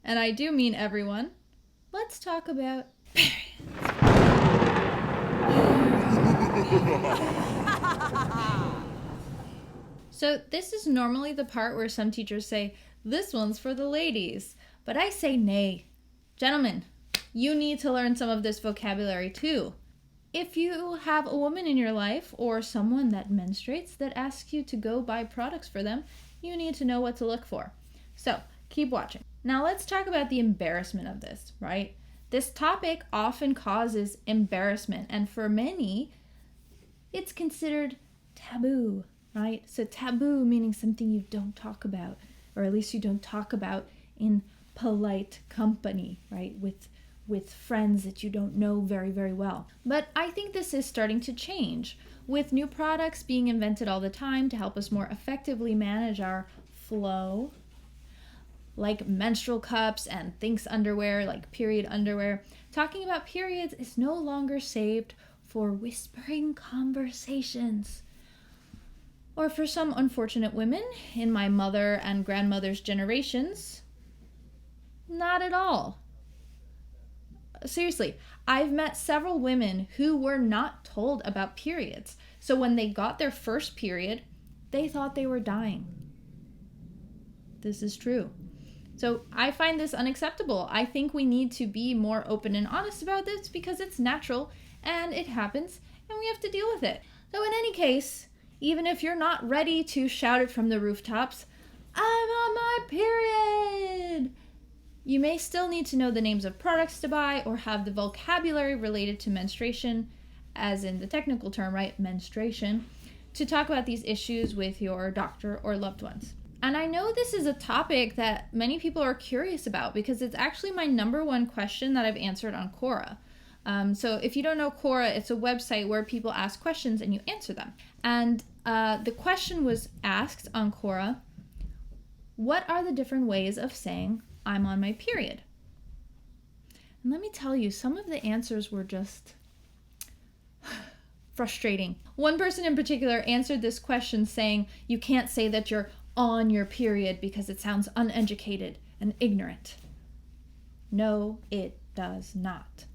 and I do mean everyone, let's talk about periods. So this is normally the part where some teachers say, this one's for the ladies. But I say nay. Gentlemen, you need to learn some of this vocabulary too. If you have a woman in your life or someone that menstruates that asks you to go buy products for them, you need to know what to look for. So keep watching. Now let's talk about the embarrassment of this, right? This topic often causes embarrassment, and for many, it's considered taboo, right? So taboo meaning something you don't talk about, or at least you don't talk about in polite company, right? With friends that you don't know very, very well. But I think this is starting to change, with new products being invented all the time to help us more effectively manage our flow, like menstrual cups and Thinks underwear, like period underwear. Talking about periods is no longer saved for whispering conversations. Or for some unfortunate women in my mother and grandmother's generations, not at all. Seriously, I've met several women who were not told about periods. So when they got their first period, they thought they were dying. This is true. So I find this unacceptable. I think we need to be more open and honest about this because it's natural and it happens and we have to deal with it. So in any case, even if you're not ready to shout it from the rooftops, I'm on my period, you may still need to know the names of products to buy or have the vocabulary related to menstruation, as in the technical term, right, menstruation, to talk about these issues with your doctor or loved ones. And I know this is a topic that many people are curious about because it's actually my number one question that I've answered on Quora. So if you don't know Quora, it's a website where people ask questions and you answer them. And the question was asked on Quora, what are the different ways of saying I'm on my period? And let me tell you, some of the answers were just frustrating. One person in particular answered this question saying, you can't say that you're on your period because it sounds uneducated and ignorant. No, it does not.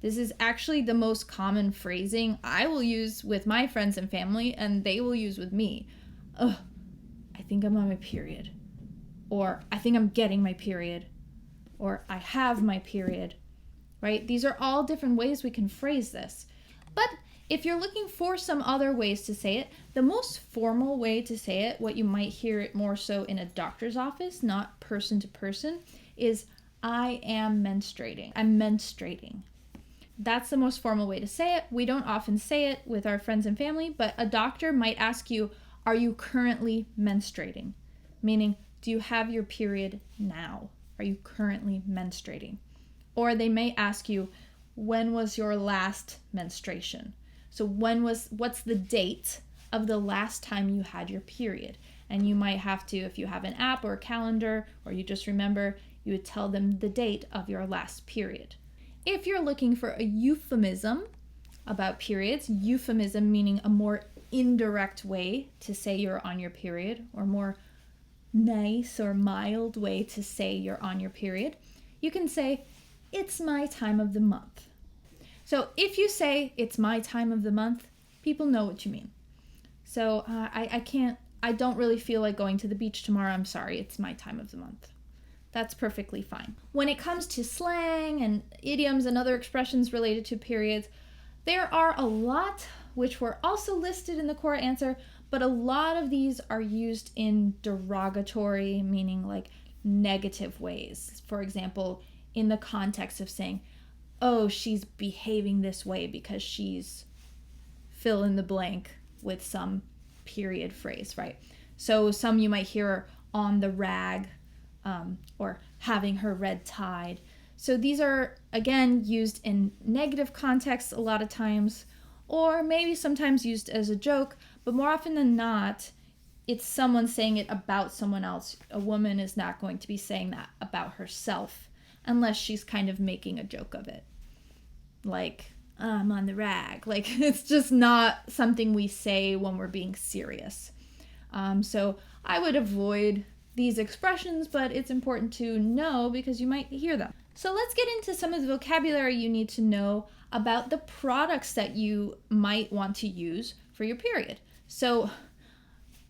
This is actually the most common phrasing I will use with my friends and family, and they will use with me. Ugh, I think I'm on my period. Or I think I'm getting my period. Or I have my period. Right? These are all different ways we can phrase this. But if you're looking for some other ways to say it, the most formal way to say it, what you might hear it more so in a doctor's office, not person to person, is I am menstruating. I'm menstruating. That's the most formal way to say it. We don't often say it with our friends and family, but a doctor might ask you, are you currently menstruating? Meaning, do you have your period now? Are you currently menstruating? Or they may ask you, when was your last menstruation? So what's the date of the last time you had your period? And you might have to, if you have an app or a calendar, or you just remember, you would tell them the date of your last period. If you're looking for a euphemism about periods, euphemism meaning a more indirect way to say you're on your period, or more nice or mild way to say you're on your period, you can say, it's my time of the month. So if you say it's my time of the month, people know what you mean. So I don't really feel like going to the beach tomorrow. I'm sorry, it's my time of the month. That's perfectly fine. When it comes to slang and idioms and other expressions related to periods, there are a lot which were also listed in the Quora answer, but a lot of these are used in derogatory, meaning like negative ways. For example, in the context of saying, oh, she's behaving this way because she's fill in the blank with some period phrase, right? So some you might hear on the rag, or having her red tied. So these are, again, used in negative contexts a lot of times, or maybe sometimes used as a joke, but more often than not, it's someone saying it about someone else. A woman is not going to be saying that about herself unless she's kind of making a joke of it. Like, I'm on the rag. Like, it's just not something we say when we're being serious. So I would avoid these expressions, but it's important to know because you might hear them. So let's get into some of the vocabulary you need to know about the products that you might want to use for your period. So,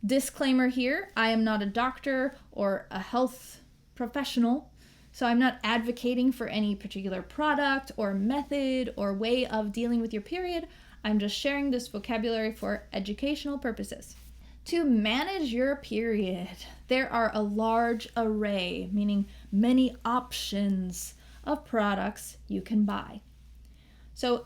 disclaimer here, I am not a doctor or a health professional, so I'm not advocating for any particular product or method or way of dealing with your period. I'm just sharing this vocabulary for educational purposes. To manage your period, there are a large array, meaning many options of products you can buy. So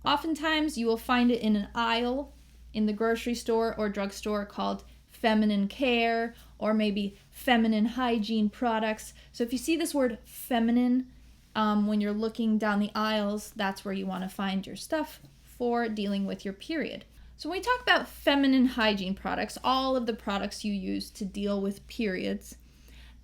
oftentimes you will find it in an aisle in the grocery store or drugstore called feminine care or maybe feminine hygiene products. So if you see this word feminine when you're looking down the aisles, that's where you want to find your stuff for dealing with your period. So when we talk about feminine hygiene products, all of the products you use to deal with periods,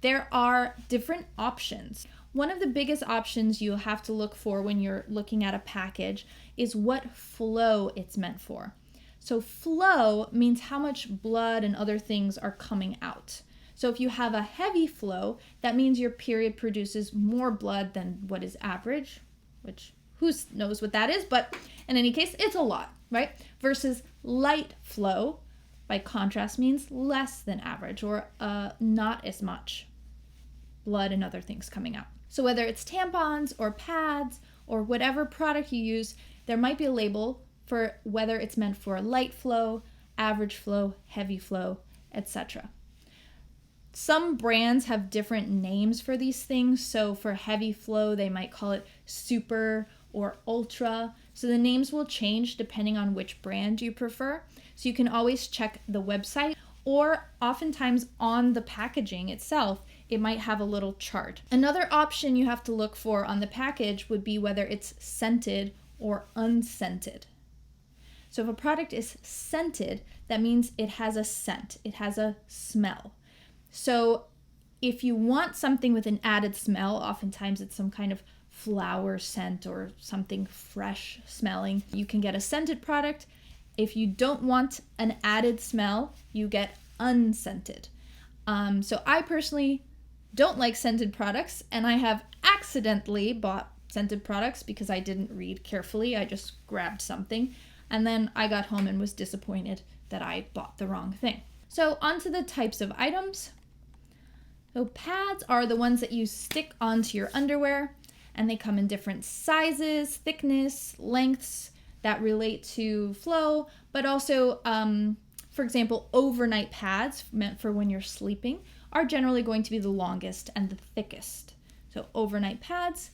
there are different options. One of the biggest options you'll have to look for when you're looking at a package is what flow it's meant for. So flow means how much blood and other things are coming out. So if you have a heavy flow, that means your period produces more blood than what is average, which who knows what that is, but in any case, it's a lot, right? Versus light flow, by contrast, means less than average or not as much blood and other things coming out. So whether it's tampons or pads or whatever product you use, there might be a label for whether it's meant for light flow, average flow, heavy flow, etc. Some brands have different names for these things. So for heavy flow, they might call it super or ultra. So the names will change depending on which brand you prefer. So you can always check the website, or oftentimes on the packaging itself, it might have a little chart. Another option you have to look for on the package would be whether it's scented or unscented. So if a product is scented, that means it has a scent, it has a smell. So if you want something with an added smell, oftentimes it's some kind of flower scent or something fresh smelling, you can get a scented product. If you don't want an added smell, you get unscented. So I personally don't like scented products, and I have accidentally bought scented products because I didn't read carefully. I just grabbed something, and then I got home and was disappointed that I bought the wrong thing. So onto the types of items. So pads are the ones that you stick onto your underwear, and they come in different sizes, thickness, lengths that relate to flow, but also, for example, overnight pads meant for when you're sleeping are generally going to be the longest and the thickest. So overnight pads,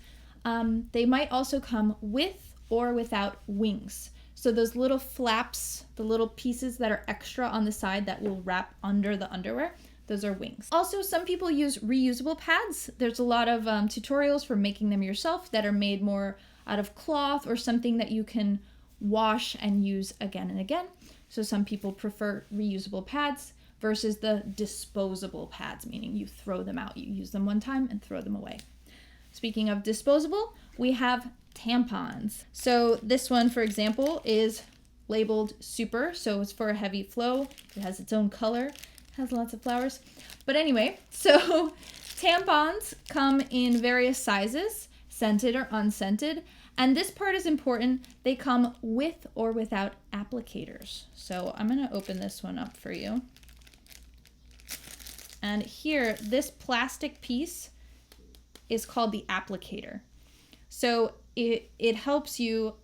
they might also come with or without wings. So those little flaps, the little pieces that are extra on the side that will wrap under the underwear, those are wings. Also, some people use reusable pads. There's a lot of tutorials for making them yourself that are made more out of cloth or something that you can wash and use again and again. So some people prefer reusable pads versus the disposable pads, meaning you throw them out. You use them one time and throw them away. Speaking of disposable, we have tampons. So this one, for example, is labeled super, so it's for a heavy flow. It has its own color, it has lots of flowers. But anyway, so tampons come in various sizes, scented or unscented. And this part is important. They come with or without applicators. So I'm going to open this one up for you. And here, this plastic piece is called the applicator. So it helps you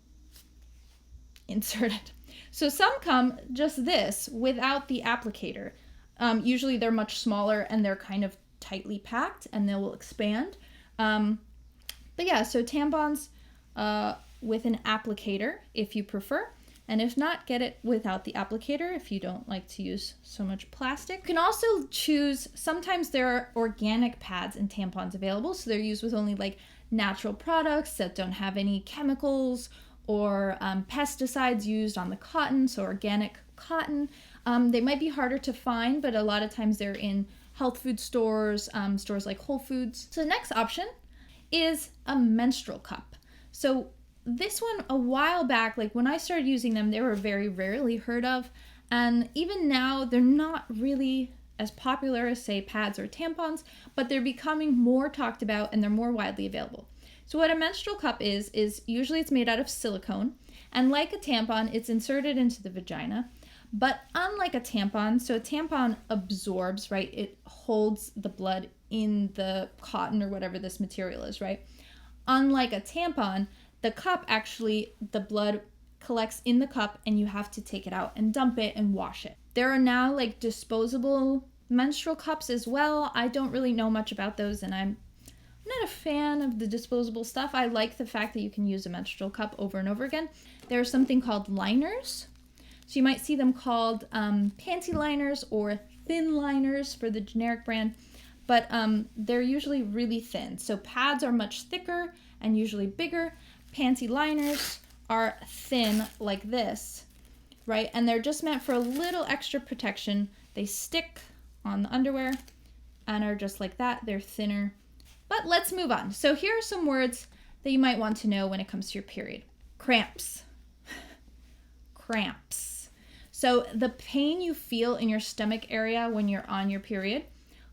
insert it. So some come just this without the applicator. Usually they're much smaller and they're kind of tightly packed and they will expand. But yeah, so tampons with an applicator if you prefer, and if not, get it without the applicator if you don't like to use so much plastic. You can also choose, sometimes there are organic pads and tampons available, so they're used with only like natural products that don't have any chemicals or pesticides used on the cotton, so organic cotton. They might be harder to find, but a lot of times they're in health food stores, stores like Whole Foods. So the next option is a menstrual cup. So this one, a while back, like when I started using them, they were very rarely heard of. And even now, they're not really as popular as, say, pads or tampons, but they're becoming more talked about and they're more widely available. So what a menstrual cup is usually it's made out of silicone, and like a tampon, it's inserted into the vagina. But unlike a tampon, so a tampon absorbs, right? It holds the blood in the cotton or whatever this material is, right? Unlike a tampon, the cup actually, the blood collects in the cup and you have to take it out and dump it and wash it. There are now like disposable menstrual cups as well. I don't really know much about those, and I'm not a fan of the disposable stuff. I like the fact that you can use a menstrual cup over and over again. There's something called liners. So you might see them called panty liners or thin liners for the generic brand, but they're usually really thin. So pads are much thicker and usually bigger. Panty liners are thin like this, right? And they're just meant for a little extra protection. They stick on the underwear and are just like that. They're thinner. But let's move on. So here are some words that you might want to know when it comes to your period. Cramps. Cramps. So the pain you feel in your stomach area when you're on your period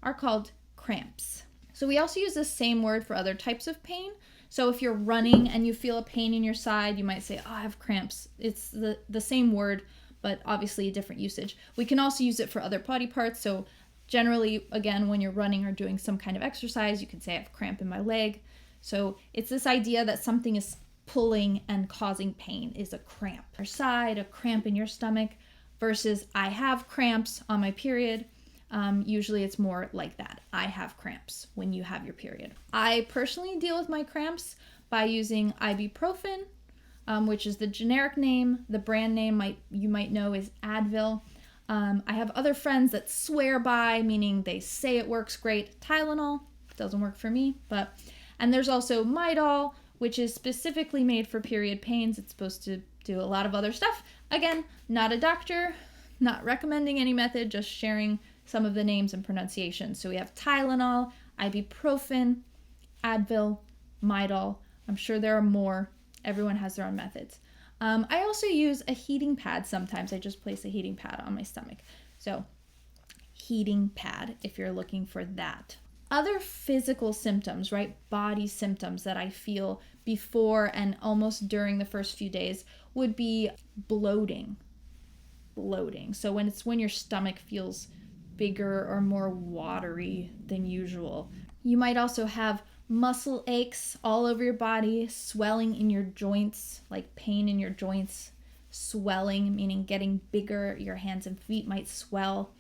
are called cramps. So we also use the same word for other types of pain. So if you're running and you feel a pain in your side, you might say, oh, I have cramps. It's the same word, but obviously a different usage. We can also use it for other body parts. So generally, again, when you're running or doing some kind of exercise, you can say I have cramp in my leg. So it's this idea that something is pulling and causing pain is a cramp. Your side, a cramp in your stomach, versus I have cramps on my period. Usually it's more like that. I have cramps when you have your period. I personally deal with my cramps by using ibuprofen, which is the generic name. The brand name you might know is Advil. I have other friends that swear by, meaning they say it works great. Tylenol doesn't work for me, and there's also Midol, which is specifically made for period pains. It's supposed to do a lot of other stuff. Again, not a doctor, not recommending any method, just sharing some of the names and pronunciations. So we have Tylenol, ibuprofen, Advil, Midol. I'm sure there are more. Everyone has their own methods. I also use a heating pad sometimes. I just place a heating pad on my stomach. So heating pad, if you're looking for that. Other physical symptoms, right? Body symptoms that I feel before and almost during the first few days would be bloating. Bloating. So when your stomach feels bigger or more watery than usual. You might also have muscle aches all over your body, swelling in your joints, like pain in your joints, swelling, meaning getting bigger. Your hands and feet might swell.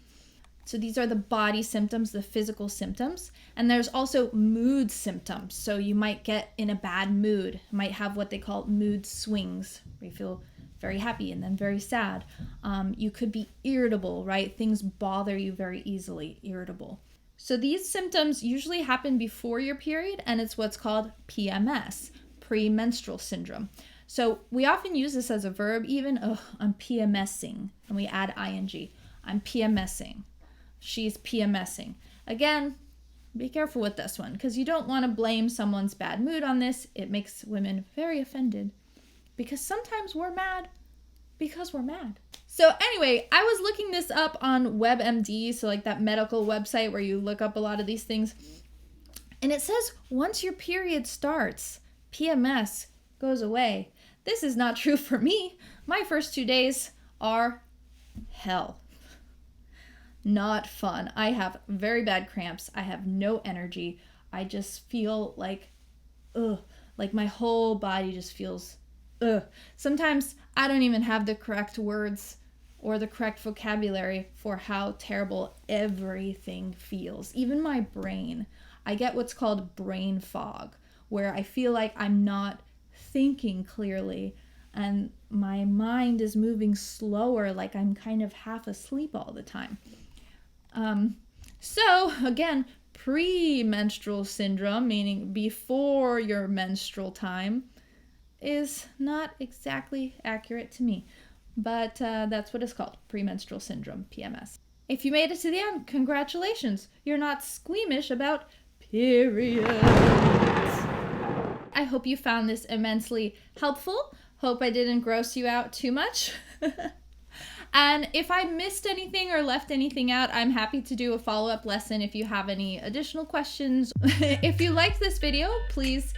So these are the body symptoms, the physical symptoms. And there's also mood symptoms. So you might get in a bad mood, might have what they call mood swings, where you feel very happy and then very sad. You could be irritable, right? Things bother you very easily, irritable. So these symptoms usually happen before your period, and it's what's called PMS, premenstrual syndrome. So we often use this as a verb, even, I'm PMSing, and we add ing. I'm PMSing. She's PMSing. Again, be careful with this one, because you don't want to blame someone's bad mood on this. It makes women very offended. Because sometimes we're mad because we're mad. So anyway, I was looking this up on WebMD, so like that medical website where you look up a lot of these things. And it says once your period starts, PMS goes away. This is not true for me. My first 2 days are hell. Not fun. I have very bad cramps. I have no energy. I just feel like my whole body just feels Sometimes I don't even have the correct words or the correct vocabulary for how terrible everything feels. Even my brain. I get what's called brain fog, where I feel like I'm not thinking clearly and my mind is moving slower, like I'm kind of half asleep all the time. So again, premenstrual syndrome, meaning before your menstrual time, is not exactly accurate to me, but that's what it's called, premenstrual syndrome, PMS. If you made it to the end, congratulations. You're not squeamish about periods. I hope you found this immensely helpful. Hope I didn't gross you out too much. And if I missed anything or left anything out, I'm happy to do a follow-up lesson if you have any additional questions. If you liked this video, please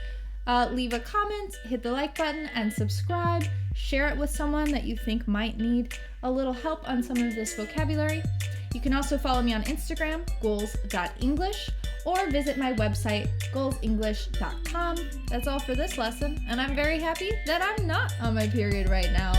leave a comment, hit the like button, and subscribe. Share it with someone that you think might need a little help on some of this vocabulary. You can also follow me on Instagram, goals.english, or visit my website, goalsenglish.com. That's all for this lesson, and I'm very happy that I'm not on my period right now.